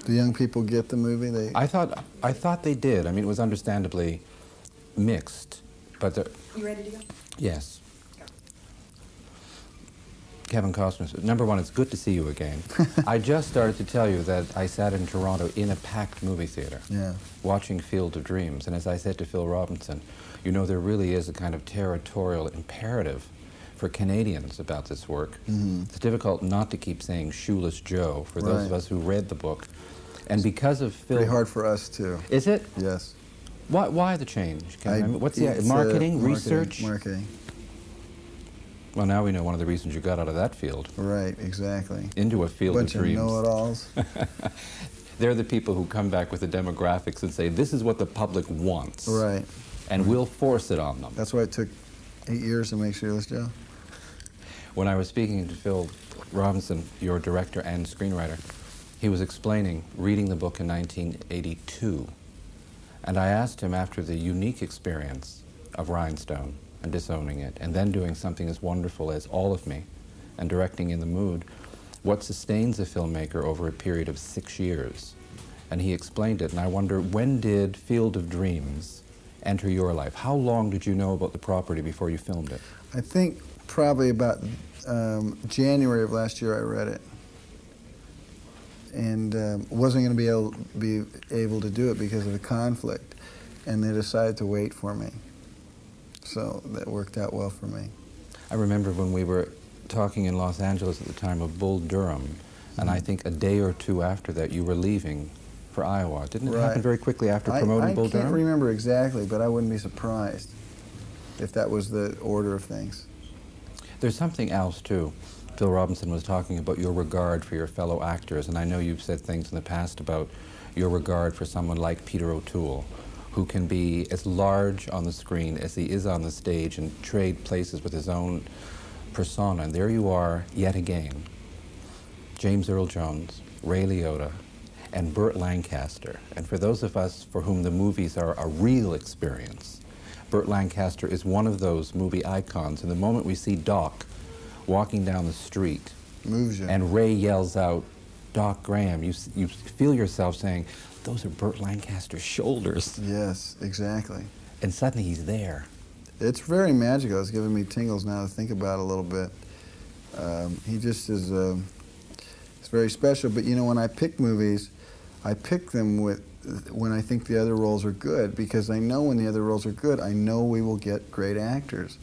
Do young people get the movie? I thought they did. I mean, it was understandably mixed, but You ready to go? yes. Kevin Costner said, number one, it's good to see you again. I just started to tell you that I sat in Toronto in a packed movie theater, watching Field of Dreams, and as I said to Phil Robinson, you know, there really is a kind of territorial imperative for Canadians about this work. It's difficult not to keep saying Shoeless Joe for those of us who read the book. And because of Phil... Pretty hard for us, too. Is it? Yes. Why the change? What's the marketing, research? Marketing. Well, now we know one of the reasons you got out of that field. Right, exactly. Into a field of dreams. Bunch of know-it-alls. They're the people who come back with the demographics and say, this is what the public wants. Right. And we'll force it on them. That's why it took 8 years to make Shoeless Joe. When I was speaking to Phil Robinson, your director and screenwriter, he was explaining reading the book in 1982. And I asked him, after the unique experience of Rhinestone and disowning it, and then doing something as wonderful as All of Me and directing In the Mood, what sustains a filmmaker over a period of 6 years? And he explained it, and I wonder, when did Field of Dreams enter your life? How long did you know about the property before you filmed it? I think probably about January of last year I read it. And wasn't going to be able to do it because of the conflict. And they decided to wait for me. So that worked out well for me. I remember when we were talking in Los Angeles at the time of Bull Durham, and I think a day or two after that you were leaving for Iowa. Didn't it happen very quickly after promoting Bull Durham? I can't remember exactly, but I wouldn't be surprised if that was the order of things. There's something else, too. Phil Robinson was talking about your regard for your fellow actors, and I know you've said things in the past about your regard for someone like Peter O'Toole, who can be as large on the screen as he is on the stage and trade places with his own persona. And there you are, yet again. James Earl Jones, Ray Liotta, and Burt Lancaster. And for those of us for whom the movies are a real experience, Burt Lancaster is one of those movie icons. And the moment we see Doc walking down the street, moves you, and Ray yells out, Doc Graham, you feel yourself saying, those are Burt Lancaster's shoulders. Yes, exactly. And suddenly he's there. It's very magical. It's giving me tingles now to think about it a little bit. He just is, it's very special. But you know, when I pick movies, I pick them when I think the other roles are good, because I know when the other roles are good, I know we will get great actors.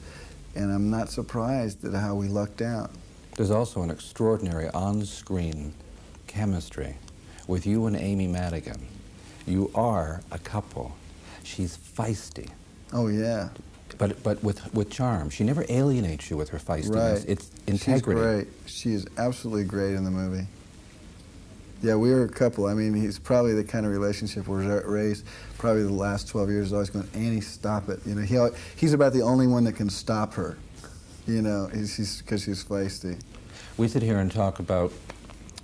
And I'm not surprised at how we lucked out. There's also an extraordinary on-screen chemistry with you and Amy Madigan. You are a couple. She's feisty. Oh, yeah. But with charm. She never alienates you with her feistiness. Right. It's integrity. She's great. She is absolutely great in the movie. Yeah, we were a couple. I mean, he's probably the kind of relationship where Ray's probably the last 12 years always going, Annie, stop it. You know, he's about the only one that can stop her. You know, because she's feisty. We sit here and talk about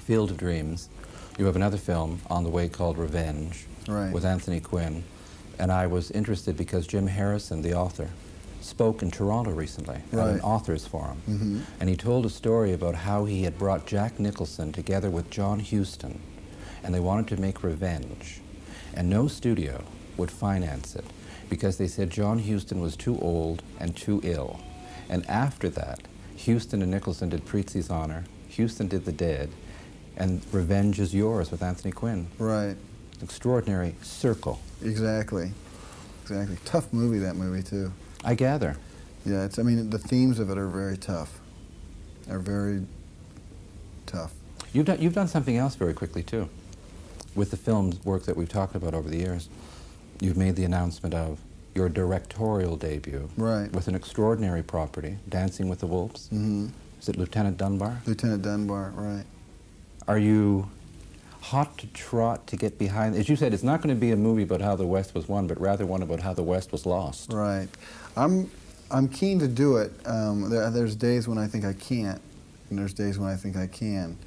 Field of Dreams. You have another film on the way called Revenge, with Anthony Quinn. And I was interested because Jim Harrison, the author, spoke in Toronto recently at an authors forum. And he told a story about how he had brought Jack Nicholson together with John Huston, and they wanted to make Revenge. And no studio would finance it because they said John Huston was too old and too ill. And after that, Huston and Nicholson did Preetsy's Honor, Huston did The Dead, and Revenge is Yours with Anthony Quinn. Right. Extraordinary circle. Exactly. Exactly. Tough movie, that movie, too. I gather. Yeah, I mean, the themes of it are very tough. They're very tough. You've done something else very quickly, too. With the film's work that we've talked about over the years, you've made the announcement of your directorial debut with an extraordinary property, Dancing with the Wolves. Is it Lieutenant Dunbar? Lieutenant Dunbar, right. Are you hot to trot to get behind? As you said, it's not going to be a movie about how the West was won, but rather one about how the West was lost. Right. I'm keen to do it. There's days when I think I can't, and there's days when I think I can.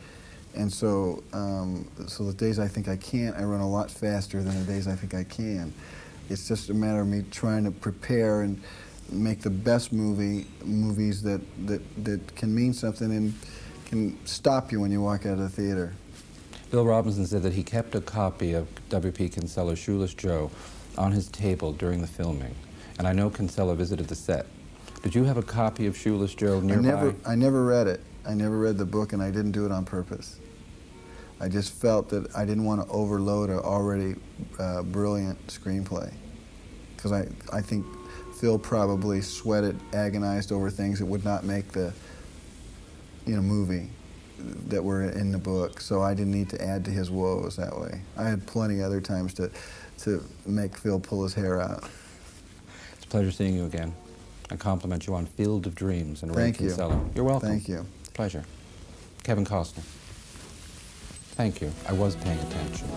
And so the days I think I can't, I run a lot faster than the days I think I can. It's just a matter of me trying to prepare and make the best movies that can mean something and can stop you when you walk out of the theater. Bill Robinson said that he kept a copy of W.P. Kinsella's Shoeless Joe on his table during the filming. And I know Kinsella visited the set. Did you have a copy of Shoeless Joe nearby? I never read it. I never read the book, and I didn't do it on purpose. I just felt that I didn't want to overload an already brilliant screenplay. Because I think Phil probably sweated, agonized over things that would not make the movie that were in the book. So I didn't need to add to his woes that way. I had plenty other times to make Phil pull his hair out. It's a pleasure seeing you again. I compliment you on Field of Dreams and Ray Thank you. Kinsella. You're welcome. Thank you. Pleasure. Kevin Costner. Thank you. I was paying attention.